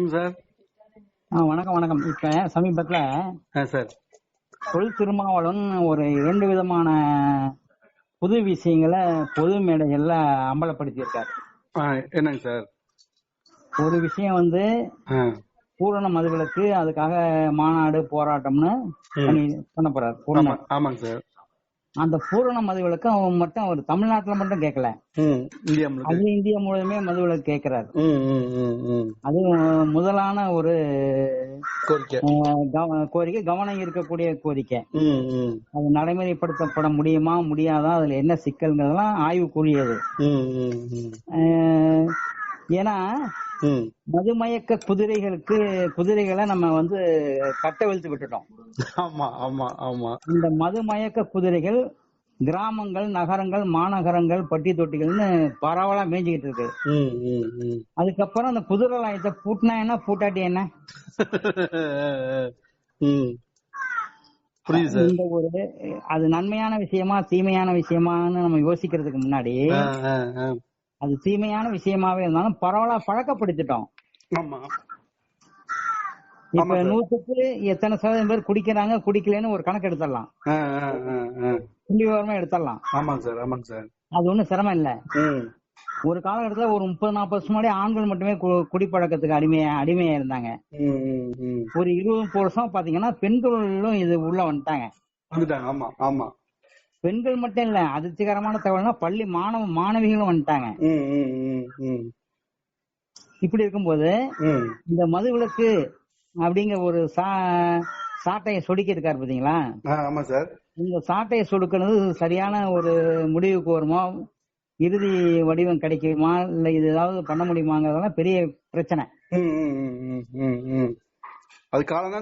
வணக்கம் சார். வணக்கம் வணக்கம். இப்ப சமீபத்துல சார் தொல் திருமாவளவன் ஒரு 2 விதமான புது விஷயங்களை பொது மேடைகள்ல அம்பலப்படுத்தியிருக்காரு. என்னங்க சார்? ஒரு விஷயம் வந்து பூரண மதுவிலக்கு, அதுக்காக மாநாடு போராட்டம்னு பண்ண போறாரு. ஆமாங்க சார். அந்த பூரண மதுவிலக்கு அவன் மட்டும் அவர் தமிழ்நாட்டுல மட்டும் கேட்கல, இந்தியா முழுவதுமே மதுவிலக்கு கேட்கிறாரு. அது முதலான ஒரு கோரிக்கை, கவனம் இருக்கக்கூடிய கோரிக்கை. அது நடைமுறைப்படுத்தப்பட முடியுமா முடியாதா, அதுல என்ன சிக்கல்ங்கிறதெல்லாம் ஆய்வுக்குரியது. ஏன்னா மதுமயக்க குதிரைகளை நம்ம வந்து கட்டவிழ்த்து விட்டுட்டோம். இந்த மதுமயக்க குதிரைகள் கிராமங்கள், நகரங்கள், மாநகரங்கள், பட்டி தொட்டிகள்னு பரவலா மேய்ஞ்சிக்கிட்டு இருக்கு. அதுக்கப்புறம் அந்த குதிரை லாயத்தை பூட்டினா என்ன, பூட்டாட்டி என்ன? இந்த ஒரு அது நன்மையான விஷயமா தீமையான விஷயமான்னு நம்ம யோசிக்கிறதுக்கு முன்னாடி அது தீமையான விஷயமாவே இருந்தாலும் பரவலா பழக்கப்படுத்திட்டோம். இப்ப 100க்கு எத்தனை சதவீதம் பேர் குடிக்கிறாங்க குடிக்கலன்னு ஒரு கணக்கு எடுத்துடலாம், புள்ளி விவரமா எடுத்துடலாம். அது ஒண்ணும் சிரமம் இல்ல. ஒரு காலகட்டத்துல ஒரு 30-40 வருஷம் முன்னாடி ஆண்கள் மட்டுமே குடிப்பழக்கத்துக்கு அடிமையா இருந்தாங்க. ஒரு 20 வருஷம் பாத்தீங்கன்னா பெண்களும் இது உள்ள வந்துட்டாங்க. பெண்கள் மட்டும் இல்ல, அதிர்ச்சிகரமான தகவல்னா பள்ளி மாணவிகளும் வந்துட்டாங்க. இப்படி இருக்கும்போது இந்த மதுவிலக்கு அப்படிங்கிற ஒரு சாட்டையை சொடுக்கி இருக்காரு பாத்தீங்களா? இந்த சாட்டையை சொடுக்கிறது சரியான ஒரு முடிவுக்கு வருமா, இறுதி வடிவம் கிடைக்குமா, இல்ல இது ஏதாவது பண்ண முடியுமாங்கிறதெல்லாம் பெரிய பிரச்சனை. அது காலத்துக்கு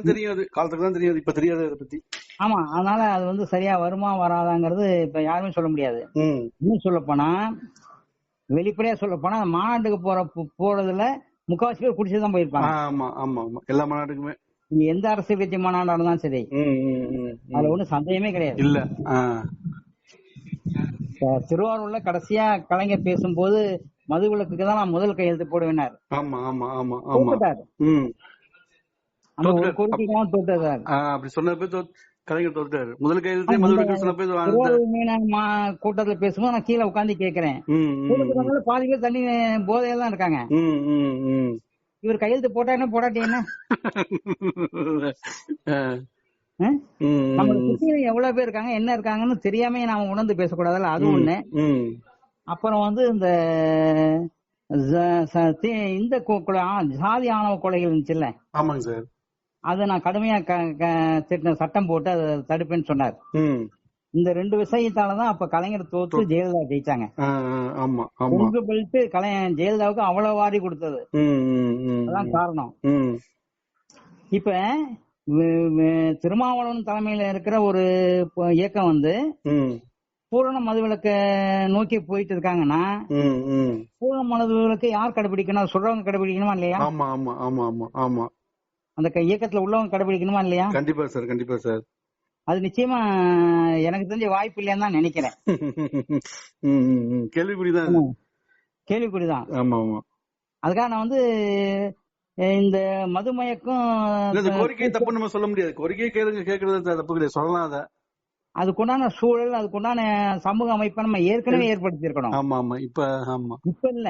தான் தெரியாது, இப்ப தெரியாது அதை பத்தி. ஆமா, அதனால அது வந்து சரியா வருமா வராதாங்கிறது இப்ப யாருமே சொல்ல முடியாது. இன்னும் சொல்ல போனா, வெளிப்படையா சொல்ல போனா மாநாட்டுக்கு போறதுல முக்காவாசி பேர் குடிச்சுதான் போயிருப்பாங்க. எல்லா மாநாட்டுக்குமே எந்த அரசியல் கட்சி மாநாடா இருந்தாலும் சரி, அதுல ஒண்ணும் சந்தேகமே கிடையாது. இல்ல திருவாரூர்ல கடைசியா கலைஞர் பேசும்போது மதுவிலக்குக்கு தான் நான் முதல் கையெழுத்து போடுவேனார். அந்த ஒரு கோரிக்கைக்காக தோற்றாரு. அப்படி சொன்ன கலைஞர் தோற்றாரு. முதல் கையெழுத்து கூட்டத்துல பேசும்போது நான் கீழே உட்காந்து கேட்கிறேன், பாதி பேர் தண்ணி போதையெல்லாம் இருக்காங்க. இவர் கையெழுத்து போட்டா என்ன போடாட்டி என்ன? நம்ம சுத்தி எவ்வளவு பேர் இருக்காங்க என்ன இருக்காங்கன்னு தெரியாம நாம உணர்ந்து பேசக்கூடாதுல்ல, அது ஒண்ணு. அப்புறம் வந்து இந்த ஜாதி ஆணவ கொலைகள் இருந்துச்சுல்ல, அதை நான் கடுமையா சட்டம் போட்டு அதை தடுப்பேன்னு சொன்னார். இந்த 2 விஷயத்தாலதான் அப்ப கலைஞர் தோத்து ஜெயலலிதா ஜெயிச்சாங்க. உங்க பெல்ட் ஜெயலலிதாவுக்கு அவ்வளவு வாரி கொடுத்தது, அதான் காரணம். இப்ப திருமாவளவன் தலைமையில இருக்கிற ஒரு இயக்கம் வந்து பூரண மதுவிலக்க நோக்கி போயிட்டு இருக்காங்கன்னா, பூரண மதுவிலக்கு யார் கடைபிடிக்கணும்? சொல்றவங்க கடைபிடிக்கணுமா இல்லையா? அந்த இயக்கத்துல உள்ளவங்க கடைபிடிக்கணுமா இல்லையா? கண்டிப்பா சார். அது நிச்சயமா எனக்கு தெரிஞ்ச வாய்ப்பு இல்லையான்னு தான் நினைக்கிறேன். கேள்விக்குறிதான். அதுக்காக நான் வந்து இந்த மதுமயக்கம் கோரிக்கை தப்பு நம்ம சொல்ல முடியாது. கோரிக்கை கேட்கறது தப்பு கிடையாது, சொல்லலாம். அதை அதுக்குண்டான சூழல், அதுக்குண்டான சமூக அமைப்பை நம்ம ஏற்கனவே ஏற்படுத்தி இருக்கணும். இப்ப இல்ல,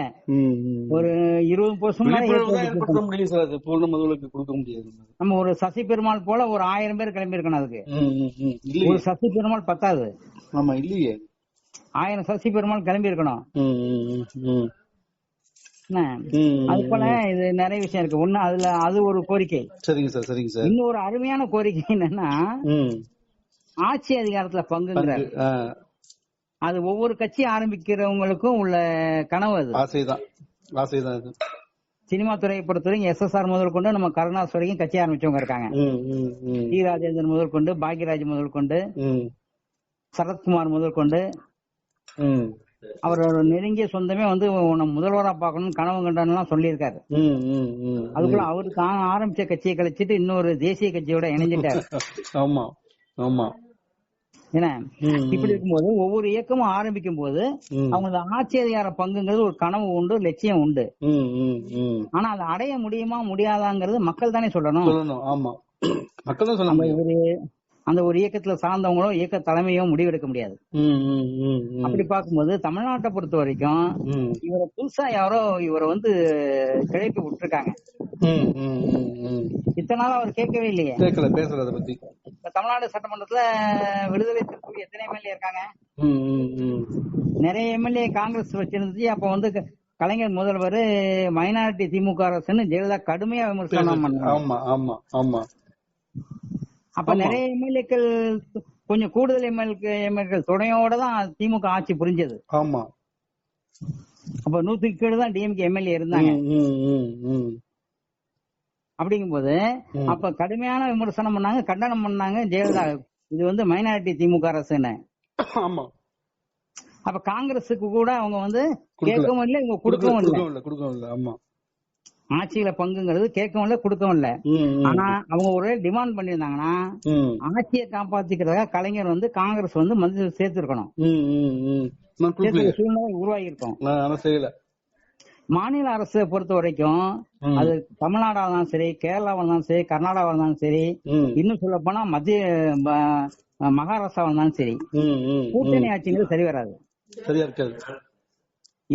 ஒரு 20 வருஷம் பூர்ண மதுவிலக்கு கொடுக்க முடியாது. நம்ம ஒரு சசி பெருமாள் போல ஒரு 1000 பேர் கிளம்பி இருக்கணும். அதுக்கு ஒரு சசி பெருமாள் பத்தாது. இல்லையே, 1000 சசி பெருமாள் கிளம்பி இருக்கணும். அது போல இது நிறைய விஷயம் இருக்கு. ஒண்ணு அதுல அது ஒரு கோரிக்கை. சரிங்க சார். இன்னொரு அருமையான கோரிக்கை என்னன்னா, ஆட்சி அதிகாரத்துல பங்குங்கிறார். அது ஒவ்வொரு கட்சி ஆரம்பிக்கிறவங்களுக்கும் உள்ள கனவு, அது ஆசைதான். சினிமா துறையை பொறுத்தவரைக்கும் SSR முதல் கொண்டு நம்ம கருணாஸ் வரைக்கும் கட்சி ஆரம்பிச்சவங்க இருக்காங்க. டி ராஜேந்திரன் முதல் கொண்டு, பாக்யராஜ் முதல் கொண்டு, சரத்குமார் முதல் கொண்டு, அவரோட நெருங்கிய சொந்தமே வந்து முதல்வரா பாக்கணும்னு கனவு கண்டான்னு சொல்லியிருக்காரு. அதுக்குள்ள அவரு தான் ஆரம்பிச்ச கட்சியை கழிச்சிட்டு இன்னொரு தேசிய கட்சியோட இணைஞ்சிட்டாரு. ஏன்னா இப்படி இருக்கும்போது ஒவ்வொரு இயக்கமும் ஆரம்பிக்கும் போது அவங்க ஆட்சி அதிகார பங்குங்கிறது ஒரு கனவு உண்டு, லட்சியம் உண்டு. ஆனா அதை அடைய முடியுமா முடியாதாங்கிறது மக்கள் தானே சொல்லணும். ஆமா, மக்கள் தான் சொல்ல. அந்த ஒரு இயக்கத்துல சார்ந்தவங்களோ இயக்க தலைமையோ முடிவெடுக்க முடியாது. அப்படி பார்க்கும்போது தமிழ்நாட்டை பொறுத்த வரைக்கும் இவரை புதுசா யாரோ இவரை வந்து கிளப்பி விட்டுருக்காங்க. இத்தனை நாள் அவர் கேட்கவே இல்லையே, பேசுறத பத்தி. தமிழ்நாடு சட்டமன்றத்துல விடுதலை சிறுத்தைகள் எத்தனை எம்எல்ஏ இருக்காங்க? நிறைய எம்எல்ஏ காங்கிரஸ் வச்சிருந்துச்சு. அப்ப வந்து கலைஞர் முதல்வர் மைனாரிட்டி திமுக அரசுன்னு ஜெயலலிதா கடுமையா விமர்சனம் பண்ணாங்க. அப்ப நிறைய எம்எல்ஏக்கள் கொஞ்சம் கூடுதல் எம்எல்ஏக்கள் துணையோட தான் திமுக ஆட்சி புரிஞ்சது. ஆமா, அப்ப 100க்கு கீழே தான் டிஎம்கே எம்எல்ஏ இருந்தாங்க. அப்படிங்கும்போது அப்ப கடுமையான விமர்சனம் பண்ணாங்க, கண்டனம் பண்ணாங்க ஜெயலலிதா. இது வந்து மைனாரிட்டி திமுக அரசுன்னு. ஆமா. அப்ப காங்கிரஸுக்கு கூட அவங்க வந்து கேட்கவும் இல்லை, இவங்க கொடுக்கவும் இல்லை. ஆமா, ஆட்சியில பங்குங்கிறது கேட்கவும் இல்லை, கொடுக்கவும் இல்லை. ஆனா அவங்க ஒரு டிமாண்ட் பண்ணிருந்தாங்கன்னா ஆட்சியை காப்பாத்திக்கிறதுக்காக கலைஞர் வந்து காங்கிரஸ் வந்து மத்தியில் சேர்த்திருக்கணும், சூழ்நிலை உருவாகி இருக்கும். மாநில அரசை பொறுத்த வரைக்கும் அது தமிழ்நாடா இருந்தாலும் சரி, கேரளாவா இருந்தாலும் சரி, கர்நாடகா இருந்தாலும் சரி, இன்னும் சொல்ல போனா மத்திய மகாராஷ்டிரா இருந்தாலும் சரி, கூட்டணி ஆட்சிங்கிறது சரி வராது, சரியா இருக்காது.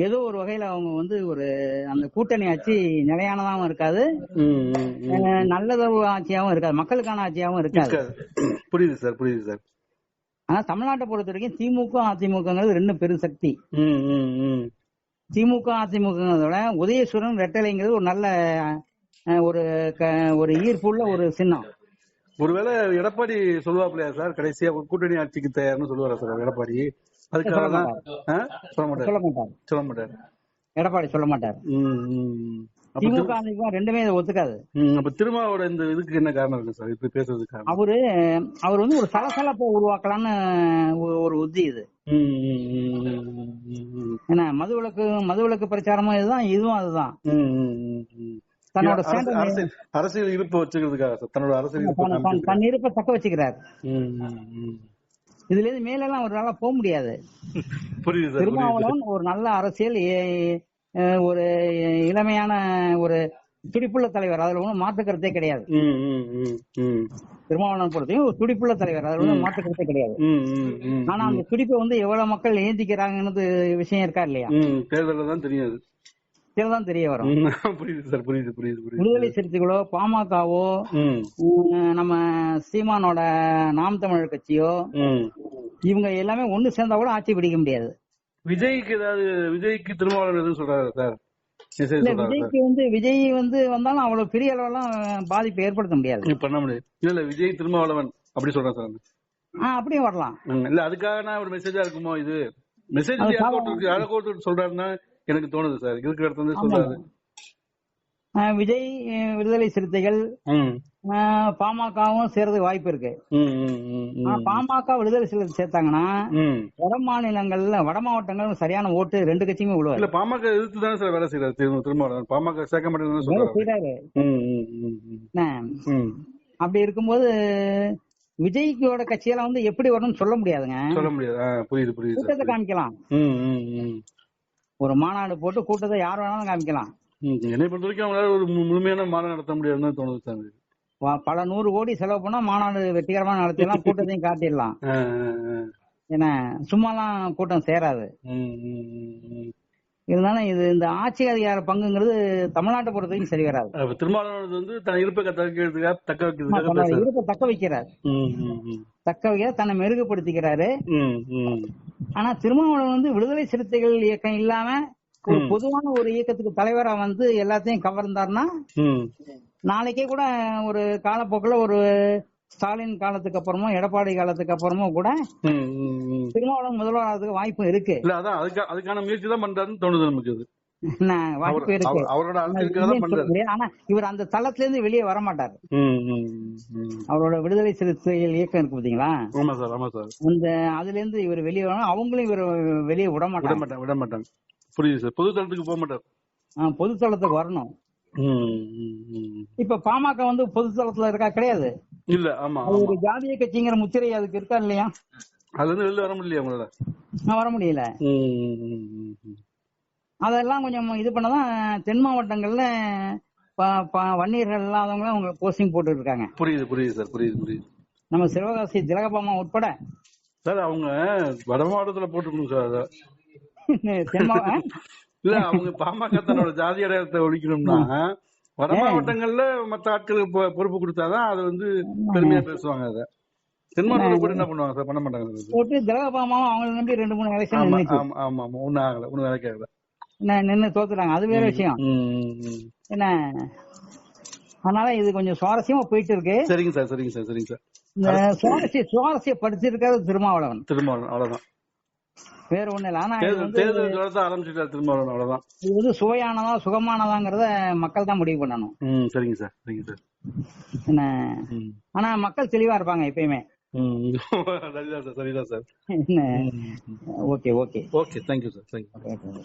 ஏதோ ஒரு வகையில அவங்க வந்து ஒரு அந்த கூட்டணி ஆட்சி நிலையானதாகவும் இருக்காது, நல்லதொரு ஆட்சியாகவும் இருக்காது, மக்களுக்கான ஆட்சியாகவும் இருக்காது. புரியுது சார். ஆனா தமிழ்நாட்டை பொறுத்த வரைக்கும் திமுக அதிமுகங்கிறது ரெண்டும் பெரும் சக்தி. திமுக அதிமுகங்கிறதோட உதயசூரன் ரெட்டலைங்கிறது ஒரு நல்ல ஒரு ஈர்ப்புள்ள ஒரு சின்னம். ஒருவேளை எடப்பாடி சொல்லுவாப்லையா சார் கடைசியா கூட்டணி ஆட்சிக்கு தயார்னு சொல்லுவாரா சார் எடப்பாடி? அதுக்காக சொல்ல மாட்டார். எடப்பாடி சொல்ல மாட்டார். திமுக ரெண்டுமே ஒத்துக்காது. அப்ப திருமாவோட இந்த இதுக்கு என்ன காரணம் இருக்கு சார் இப்படி பேசுறதுக்கு? அவர் வந்து ஒரு சலசலப்பை உருவாக்கலாம்னு ஒரு உத்தி இது. ஏன்னா மதுவிலக்கு பிரச்சாரமும் இதுதான், இதுவும் அதுதான். தன்னோட அரசியல் இருப்பை வச்சுக்கிறதுக்காக தன்னோட அரசியல் தன் இருப்பை தக்க வச்சுக்கிறார். இதுல இருந்து மேல எல்லாம் ஒரு நாளா போக முடியாது. திருமாவளவன் ஒரு நல்ல அரசியல், ஒரு இளமையான ஒரு துடிப்புள்ள தலைவர், அதுல ஒன்றும் மாற்று கருத்தே கிடையாது. திருமாவளவன் பொறுத்தையும் ஒரு துடிப்புள்ள தலைவர், அதுல ஒன்றும் மாற்று கருத்தே கிடையாது. ஆனா அந்த துடிப்பை வந்து எவ்வளவு மக்கள் ஏந்திக்கிறாங்கன்னு விஷயம் இருக்கா இல்லையா? தேர்தல் தான் தெரியாது, தான் தெரிய வரும். விடுதலை சிறுத்தைகளோ பாமகவோ நம்ம சீமானோட நாம் தமிழர் கட்சியோ இவங்க எல்லாமே ஒண்ணு சேர்ந்தா கூட ஆட்சி பிடிக்க முடியாது. விஜய்க்கு திருமாவளவன் எதுவும் சொல்றாரு சார்? விஜய் வந்து வந்தாலும் அவ்வளவு பெரிய அளவெல்லாம் பாதிப்பை ஏற்படுத்த முடியாது, பண்ண முடியாது. இல்ல விஜய் திருமாவளவன் அப்படி சொல்றேன் சார். அப்படியே வரலாம். இல்ல அதுக்காக ஒரு மெசேஜா இருக்குமோ? இது மெசேஜ் சொல்றாருன்னா எனக்கு தோணுது சார். இருக்கிற இடத்துல சொல்றாரு விஜய் விடுதலை சிறுத்தைகள் பாமகவும் சேர்றதுக்கு வாய்ப்பு இருக்கு. பாமக விடுதலை சிறுத்தை சேர்த்தாங்கன்னா வட மாநிலங்கள்ல வட மாவட்டங்கள் சரியான ஓட்டு ரெண்டு கட்சியுமே விழுவாரு. பாமக எதிர்த்து தானே சார் வேலை செய்யறாரு திருமாவளவன். பாமக சேர்க்க மாட்டேங்குது. அப்படி இருக்கும்போது விஜய்க்கோட கட்சியெல்லாம் வந்து எப்படி வரணும்னு சொல்ல முடியாதுங்க. சொல்ல முடியாது. புரியுது. கூட்டத்தை காமிக்கலாம், ஒரு மாநாடு போட்டு கூட்டத்தை யார் வேணாலும் காமிக்கலாம். என்னை பொறுத்த வரைக்கும் அவங்களால ஒரு முழுமையான மாநாடு நடத்த முடியாதுன்னு தோணுது சார். பல 100 கோடி செலவு பண்ணா மாநாடு வெற்றிகரமா நடத்திடலாம், கூட்டத்தையும் காட்டிடலாம். ஏன்னா சும்மாலாம் கூட்டம் சேராது. இருந்தாலும் இது இந்த ஆட்சி அதிகார பங்குங்கிறது தமிழ்நாட்டை பொறுத்த வரைக்கும் சரி வராது. திருமாவளவன் வந்து தன் இருப்பை தக்க வைக்கிறார், தன்னை மெருகுபடுத்திக்கிறாரு. ஆனா திருமாவளவன் வந்து விடுதலை சிறுத்தைகள் இயக்கம் இல்லாம ஒரு பொதுவான ஒரு இயக்கத்துக்கு தலைவரா வந்து எல்லாத்தையும் கவர்ந்தார்னா நாளைக்கே கூட ஒரு காலப்போக்குல ஒரு ஸ்டாலின் காலத்துக்கு அப்புறமோ எடப்பாடி காலத்துக்கு அப்புறமோ கூட திருமாவளவன் முதல்வராகிறதுக்கு வாய்ப்பு இருக்கு. அதுக்கான முயற்சி தான் பண்றாருன்னு தோணுது நமக்கு. வாய்ப்பு இருக்கு. ஆனா இவர் அந்த தளத்துல இருந்து வெளியே வர மாட்டாரு. அவரோட விடுதலை சிறுத்தைகள் இயக்கம் இருக்கு பாத்தீங்களா, அந்த அதுல இருந்து இவர் வெளியே வர, அவங்களும் இவர் வெளியே விட மாட்டாங்க. புரியுது சார். பொது தளத்துக்கு போக மாட்டார், பொது தளத்துக்கு வரணும். இப்ப பாமக வந்து பொது தளத்துல இருக்கா? கிடையாது. இல்ல. ஆமா, ஒரு ஜாதிய கட்சிங்கிற முத்திரை அதுக்கு இருக்கா இல்லையா? அதுல இருந்து வெளில வர முடியல உங்களால? வர முடியல. அதெல்லாம் கொஞ்சம் இது பண்ணதான் தென் மாவட்டங்கள்ல வன்னியர்கள் இல்லாதவங்க அவங்க போஸ்டிங் போட்டு இருக்காங்க. புரியுது புரியுது சார், புரியுது புரியுது. நம்ம சிவகாசி திலகபாமா உட்பட சார் அவங்க வட மாவட்டத்துல போட்டுக்கணும் சார். அத இல்ல, அவங்க பாமக தன்னோட ஜாதி அடையாளத்தை ஒழிக்கணும்னா வட மாவட்டங்கள்ல மத்த ஆட்களுக்கு பொறுப்பு கொடுத்தாதான் அது வந்து பெருமையா பேசுவாங்க. அத தென் மாவட்டத்துல போட்டு என்ன பண்ணுவாங்க சார்? பண்ண மாட்டாங்க. போட்டு திலகபாமாவும் அவங்களை நம்பி 2-3 எலெக்ஷன் ஆமா ஆமா ஒன்னும் ஆகல, ஒன்னும் வேலைக்கு ஆகல, நின்னு தோத்துறாங்க. அது வேற விஷயம் என்ன. அதனால இது கொஞ்சம் சுவாரஸ்யமா போயிட்டு இருக்கு. சரிங்க சார், சரிங்க சார், சரிங்க சார். இந்த சுவாரஸ்யப்படுத்திருக்காரு திருமாவளவன். அவ்வளவுதான், வேற ஒண்ணு இல்ல. ஆனா தேர்தல் ஆரம்பிச்சுட்டாரு திருமாவளவன், அவ்வளவுதான். இது வந்து சுவையானதா சுகமானதாங்கிறத மக்கள் தான் முடிவு பண்ணணும். சரிங்க சார், சரிங்க சார். என்ன ஆனா மக்கள் தெளிவா இருப்பாங்க எப்பயுமே. சரிதான் sir. Okay okay okay, thank you sir, thank you.